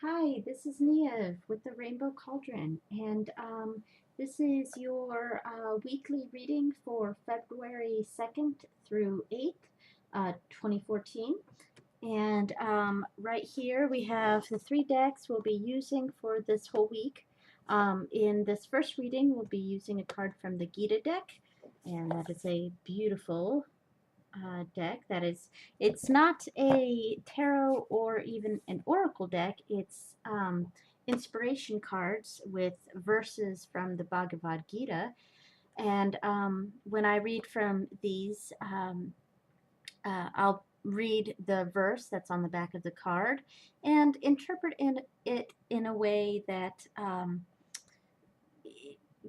Hi, this is Nia with the Rainbow Cauldron, and this is your weekly reading for February 2nd through 8th, 2014. And right here we have the three decks we'll be using for this whole week. In this first reading, we'll be using a card from the Gita deck, and that is a beautiful deck. It's not a tarot or even an oracle deck. It's inspiration cards with verses from the Bhagavad Gita. And when I read from these, I'll read the verse that's on the back of the card and interpret it in a way that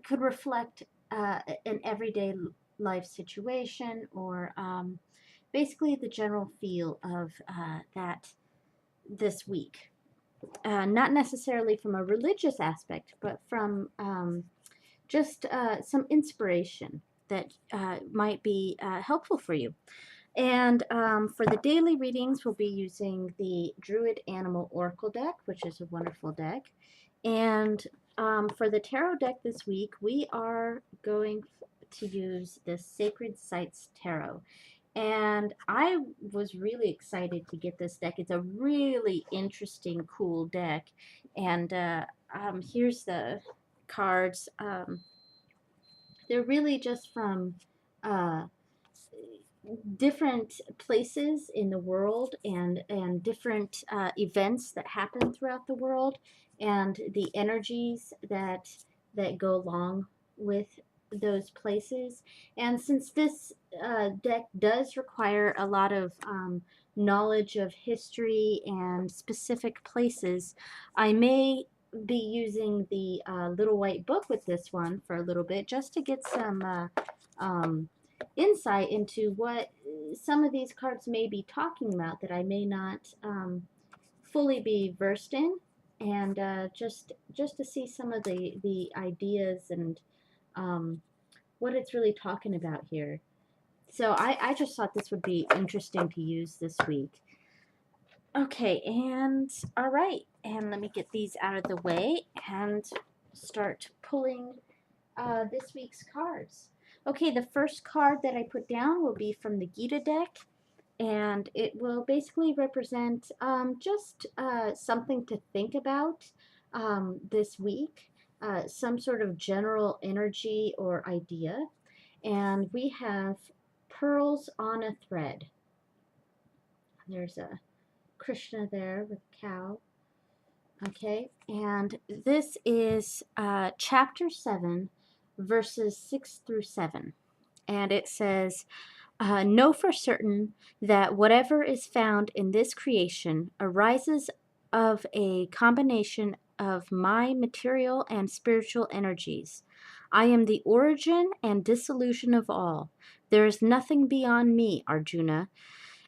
could reflect an everyday life situation or basically the general feel of that this week. Not necessarily from a religious aspect, but from just some inspiration that might be helpful for you. And for the daily readings, we'll be using the Druid Animal Oracle deck, which is a wonderful deck. And for the tarot deck this week, we are going to use the Sacred Sites Tarot. And I was really excited to get this deck. It's a really interesting, cool deck. And here's the cards. They're really just from uh, different places in the world and different events that happen throughout the world and the energies that go along with those places. And since this deck does require a lot of knowledge of history and specific places, I may be using the little white book with this one for a little bit just to get some insight into what some of these cards may be talking about that I may not fully be versed in, and just to see some of the ideas and what it's really talking about here. So I just thought this would be interesting to use this week. Okay, and all right, and let me get these out of the way and start pulling this week's cards. Okay, the first card that I put down will be from the Gita deck, and it will basically represent just something to think about this week, some sort of general energy or idea. And we have pearls on a thread. There's a Krishna there with a cow. Okay, and this is chapter 7, verses 6 through 7. And it says, know for certain that whatever is found in this creation arises of a combination of my material and spiritual energies. I am the origin and dissolution of all. There is nothing beyond me, Arjuna.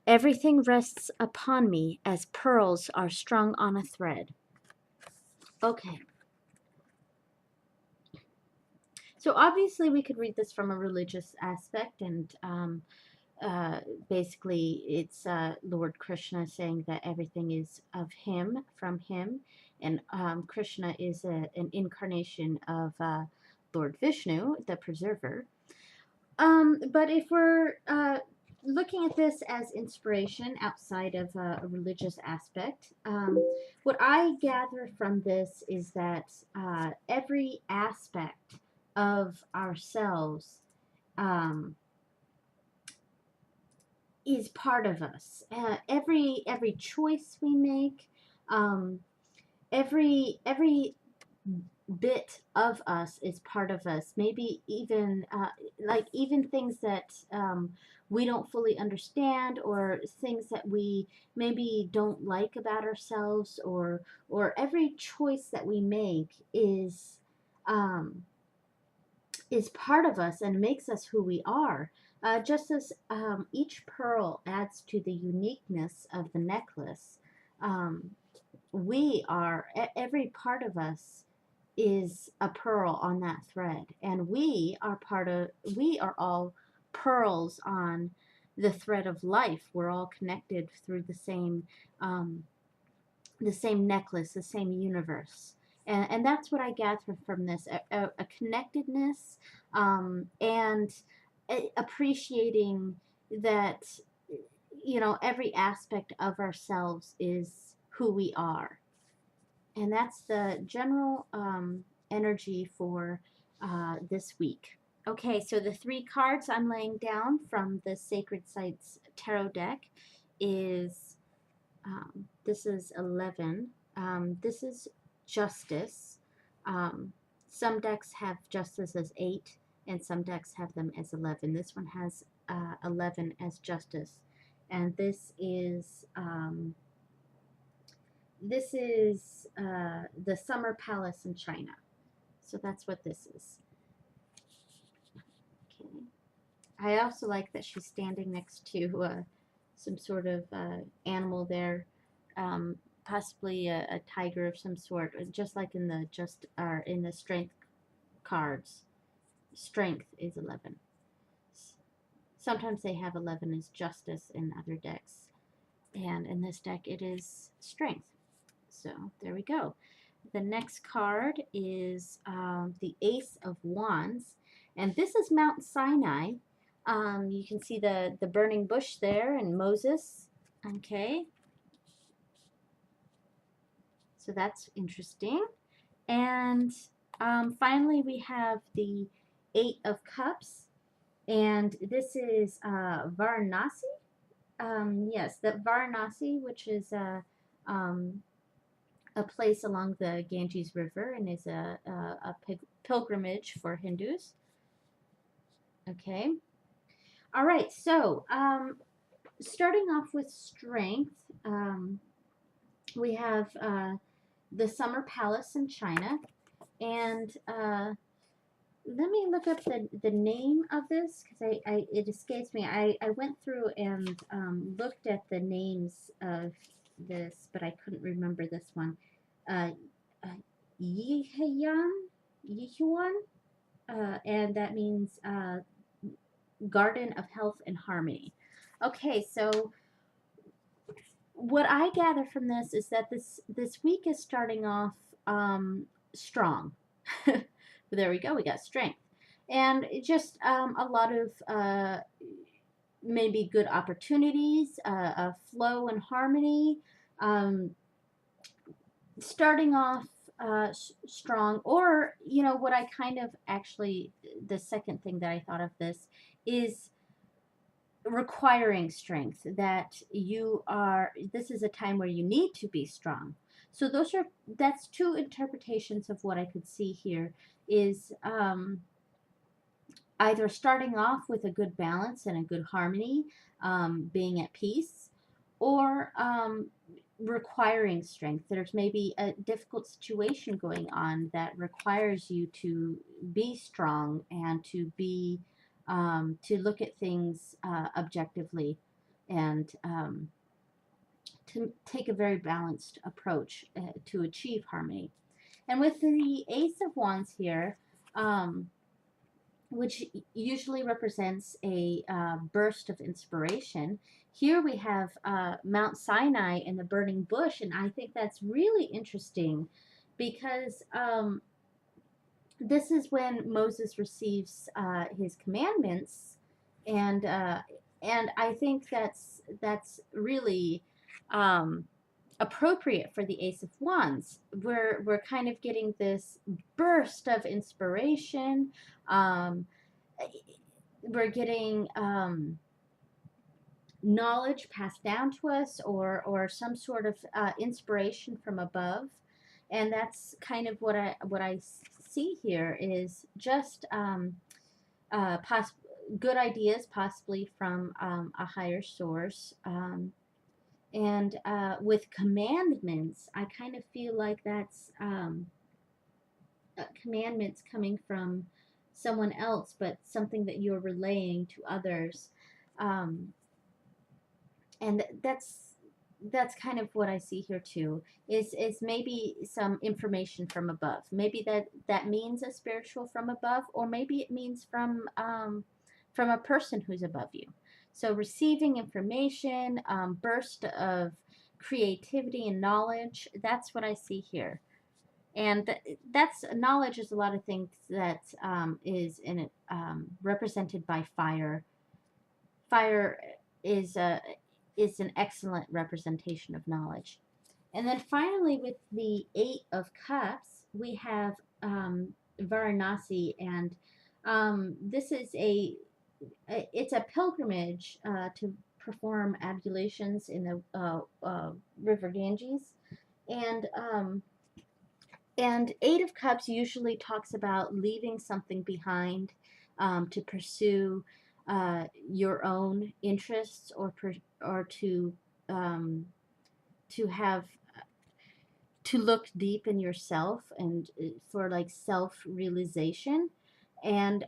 Everything rests upon me as pearls are strung on a thread. Okay. So obviously we could read this from a religious aspect, and uh, basically it's Lord Krishna saying that everything is of him, from him, and Krishna is an incarnation of Lord Vishnu, the preserver. But if we're looking at this as inspiration outside of a religious aspect, what I gather from this is that every aspect of ourselves um, is part of us. Every choice we make, um, every bit of us is part of us. Maybe even like even things that we don't fully understand, or things that we maybe don't like about ourselves, or every choice that we make um, is part of us and makes us who we are. Just as each pearl adds to the uniqueness of the necklace, um, every part of us is a pearl on that thread, and we are all pearls on the thread of life. We're all connected through the same um, the same necklace, the same universe. And that's what I gather from this, a connectedness, and appreciating that, every aspect of ourselves is who we are. And that's the general energy for this week. Okay, so the three cards I'm laying down from the Sacred Sites Tarot deck is this is 11. This is Justice. Um, some decks have Justice as 8, and some decks have them as 11. This one has 11 as Justice. And this is the Summer Palace in China. So that's what this is. Okay. I also like that she's standing next to some sort of animal there, possibly a tiger of some sort, just like in the Strength cards. Strength is 11. Sometimes they have 11 as Justice in other decks, and in this deck it is Strength. So there we go. The next card is the Ace of Wands, and this is Mount Sinai. You can see the burning bush there and Moses. Okay, so that's interesting. And finally, we have the Eight of Cups, and this is Varanasi. Yes, the Varanasi, which is a place along the Ganges River and is a pilgrimage for Hindus. Okay. All right. So, starting off with strength, we have the Summer Palace in China, and let me look up the name of this because it escapes me. I went through and looked at the names of this, but I couldn't remember this one. Uh, uh, Yihuan, and that means Garden of Health and Harmony. Okay, so what I gather from this is that this week is starting off strong. There we go. We got strength, and just a lot of maybe good opportunities, a flow and harmony. Starting off strong, or what I kind of actually, the second thing that I thought of this is requiring strength, that this is a time where you need to be strong. So that's two interpretations of what I could see here is either starting off with a good balance and a good harmony, being at peace, or requiring strength. There's maybe a difficult situation going on that requires you to be strong and to look at things objectively, and to take a very balanced approach to achieve harmony. And with the Ace of Wands here, which usually represents a burst of inspiration. Here we have Mount Sinai and the burning bush, and I think that's really interesting because this is when Moses receives his commandments, and I think that's really appropriate for the Ace of Wands. We're kind of getting this burst of inspiration. Um, we're getting knowledge passed down to us, or some sort of inspiration from above, and that's kind of what I see here is just good ideas, possibly from a higher source. And with commandments, I kind of feel like that's commandments coming from someone else, but something that you're relaying to others. And that's kind of what I see here too. Is maybe some information from above. Maybe that means a spiritual from above, or maybe it means from a person who's above you. So receiving information, burst of creativity and knowledge. That's what I see here. And that's knowledge is a lot of things that is in represented by fire. Fire is an excellent representation of knowledge. And then finally, with the Eight of Cups, we have Varanasi, and this is it's a pilgrimage to perform ablutions in the River Ganges, and Eight of Cups usually talks about leaving something behind to pursue your own interests, or to have to look deep in yourself, and for like self-realization. and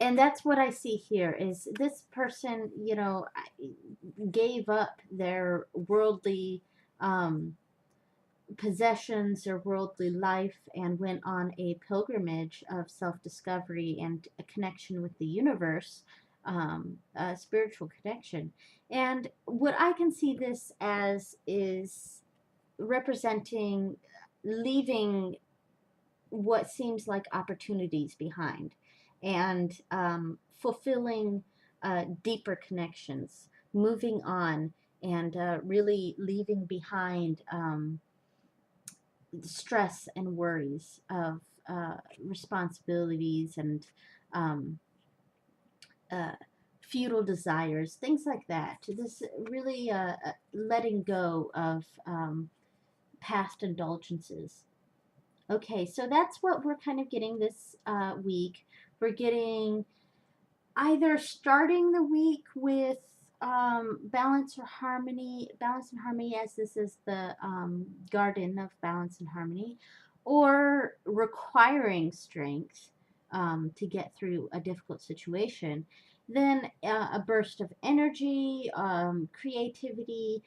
and that's what I see here, is this person, gave up their worldly possessions or worldly life and went on a pilgrimage of self-discovery and a connection with the universe, a spiritual connection. And what I can see this as is representing leaving what seems like opportunities behind, and fulfilling deeper connections, moving on, and really leaving behind the stress and worries of responsibilities and um, uh, futile desires, things like that. This really letting go of past indulgences. Okay, so that's what we're kind of getting this week. We're getting either starting the week with balance and harmony, as this is the garden of balance and harmony, or requiring strength to get through a difficult situation. Then a burst of energy, creativity,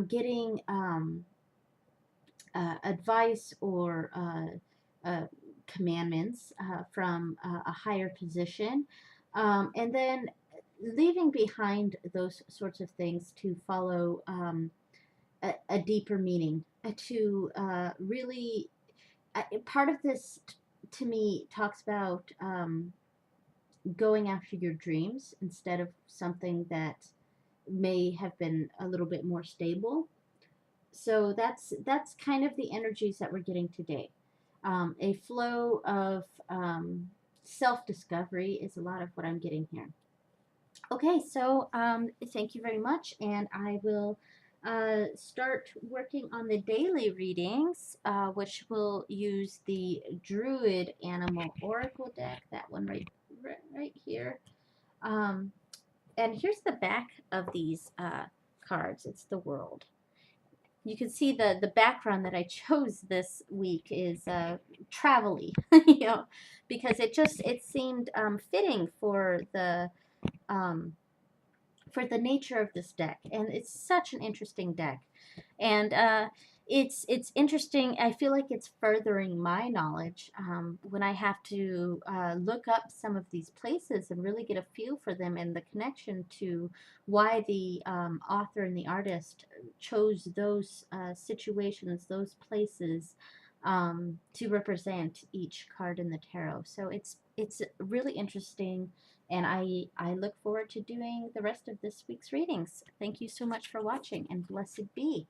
getting advice or commandments from a higher position, and then leaving behind those sorts of things to follow a deeper meaning, to really part of this to me talks about going after your dreams instead of something that may have been a little bit more stable. So that's kind of the energies that we're getting today. A flow of self-discovery is a lot of what I'm getting here. Okay, so thank you very much, and I will start working on the daily readings, which will use the Druid Animal Oracle deck, that one right here. And here's the back of these cards. It's the World. You can see the background that I chose this week is travel-y, because it seemed fitting um, for the nature of this deck, and it's such an interesting deck. And it's interesting. I feel like it's furthering my knowledge when I have to look up some of these places and really get a feel for them, and the connection to why the author and the artist chose those situations, those places, to represent each card in the tarot. So it's really interesting, and I look forward to doing the rest of this week's readings. Thank you so much for watching, and blessed be.